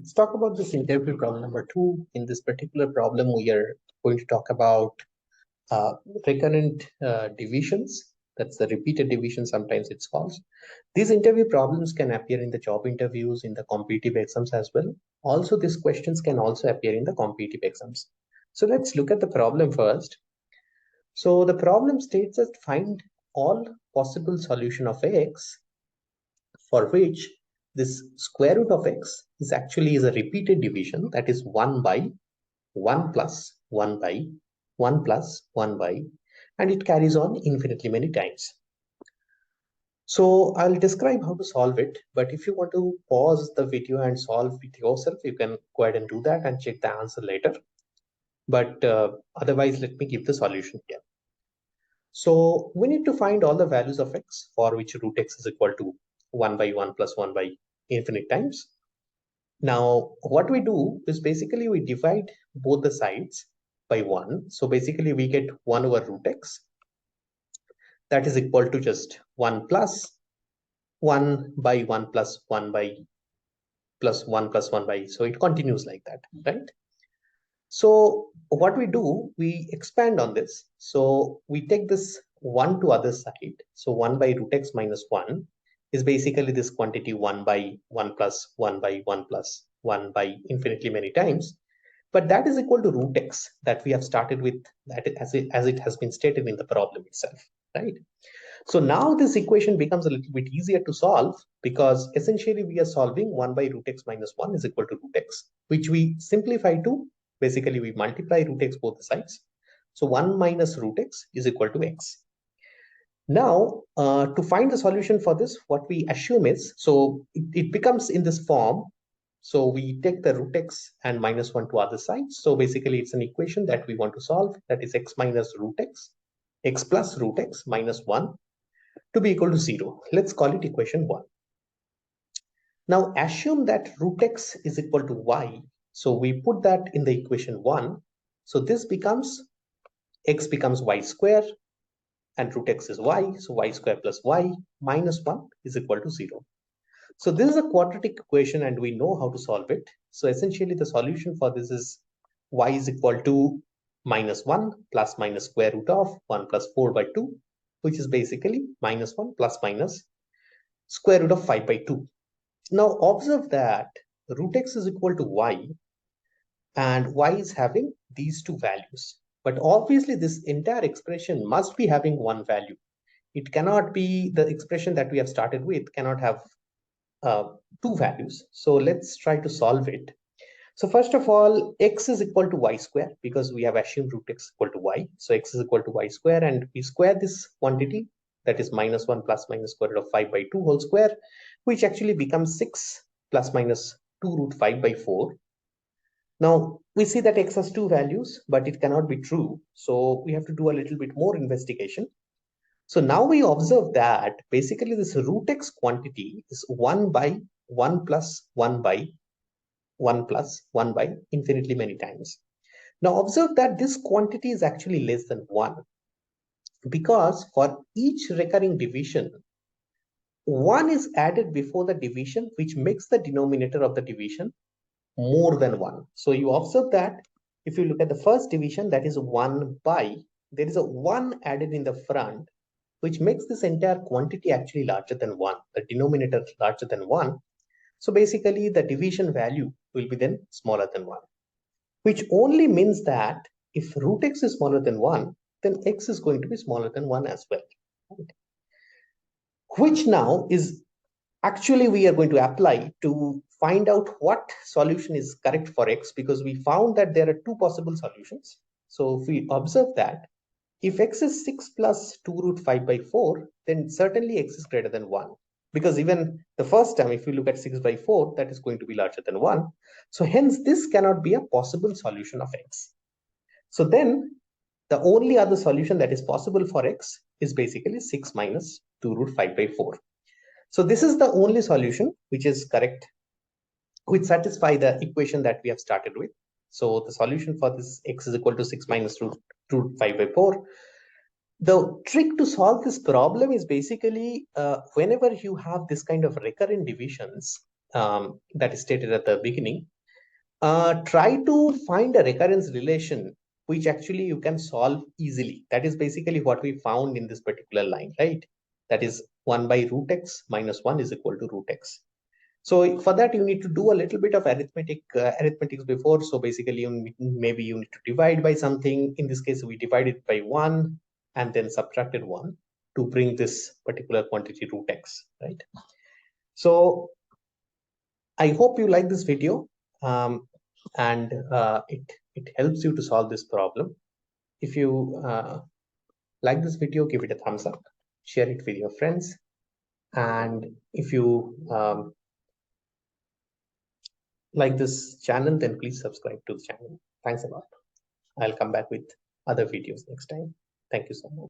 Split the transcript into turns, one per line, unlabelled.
Let's talk about this interview problem number 2. In this particular problem, we are going to talk about uh, recurrent divisions. That's the repeated division, sometimes it's called. These interview problems can appear in the job interviews, in the competitive exams as well. Also, these questions can also appear in the competitive exams. So let's look at the problem first. So the problem states that find all possible solution of x for which this square root of x is a repeated division, that is 1 by 1 plus 1 by 1 plus 1 by, and it carries on infinitely many times. So I'll describe how to solve it, but if you want to pause the video and solve it yourself, you can go ahead and do that and check the answer later. But otherwise, let me give the solution here. So we need to find all the values of x for which root x is equal to 1 by 1 plus 1 by infinite times. Now, what we do is basically we divide both the sides by 1. So basically we get 1 over root x. That is equal to just 1 plus 1 by 1 plus 1 by plus 1 plus 1 by. So it continues like that, right? So what we do, we expand on this. So we take this 1 to other side. So 1 by root x minus 1 is basically this quantity 1 by 1 plus 1 by 1 plus 1 by infinitely many times. But that is equal to root x that we have started with, that as it has been stated in the problem itself, right? So now this equation becomes a little bit easier to solve because essentially we are solving 1 by root x minus 1 is equal to root x, which we simplify to basically we multiply root x both sides. So 1 minus root x is equal to x. Now, to find the solution for this, what we assume is, so it becomes in this form. So we take the root x and minus 1 to other sides. So basically it's an equation that we want to solve, that is x minus root x plus root x minus 1 to be equal to 0. Let's call it equation 1. Now assume that root x is equal to y. So we put that in the equation 1. So this becomes, x becomes y square and root x is y. So y square plus y minus 1 is equal to 0. So this is a quadratic equation and we know how to solve it. So essentially the solution for this is y is equal to minus 1 plus minus square root of 1 plus 4 by 2, which is basically minus 1 plus minus square root of 5 by 2. Now observe that root x is equal to y and y is having these two values. But obviously this entire expression must be having one value. It cannot be the expression that we have started with cannot have two values. So let's try to solve it. So first of all, x is equal to y square because we have assumed root x equal to y. So x is equal to y square and we square this quantity, that is minus 1 plus minus square root of 5 by 2 whole square, which actually becomes 6 plus minus 2 root 5 by 4. Now we see that x has two values, but it cannot be true. So we have to do a little bit more investigation. So now we observe that basically this root x quantity is 1 by 1 plus 1 by 1 plus 1 by infinitely many times. Now observe that this quantity is actually less than 1 because for each recurring division, 1 is added before the division, which makes the denominator of the division more than 1. So you observe that if you look at the first division, that is 1 by, there is a 1 added in the front, which makes this entire quantity actually larger than 1, the denominator larger than 1. So basically the division value will be then smaller than 1, which only means that if root x is smaller than 1, then x is going to be smaller than 1 as well. Right? Which now is actually we are going to apply to find out what solution is correct for x, because we found that there are two possible solutions. So if we observe that if x is 6 plus 2 root 5 by 4, then certainly x is greater than 1. Because even the first time, if you look at 6 by 4, that is going to be larger than 1. So hence, this cannot be a possible solution of x. So then, the only other solution that is possible for x is basically 6 minus 2 root 5 by 4. So this is the only solution which is correct, which satisfy the equation that we have started with. So the solution for this x is equal to 6 minus root 5 by 4. The trick to solve this problem is basically whenever you have this kind of recurrent divisions, that is stated at the beginning, try to find a recurrence relation which actually you can solve easily. That is basically what we found in this particular line, right? That is 1 by root x minus 1 is equal to root x. So for that, you need to do a little bit of arithmetics before. So basically, maybe you need to divide by something. In this case, we divided by 1 and then subtracted 1 to bring this particular quantity root x, right? So I hope you like this video, and it helps you to solve this problem. If you like this video, give it a thumbs up, share it with your friends, and if you like this channel, then please subscribe to the channel. Thanks a lot. I'll come back with other videos next time. Thank you so much.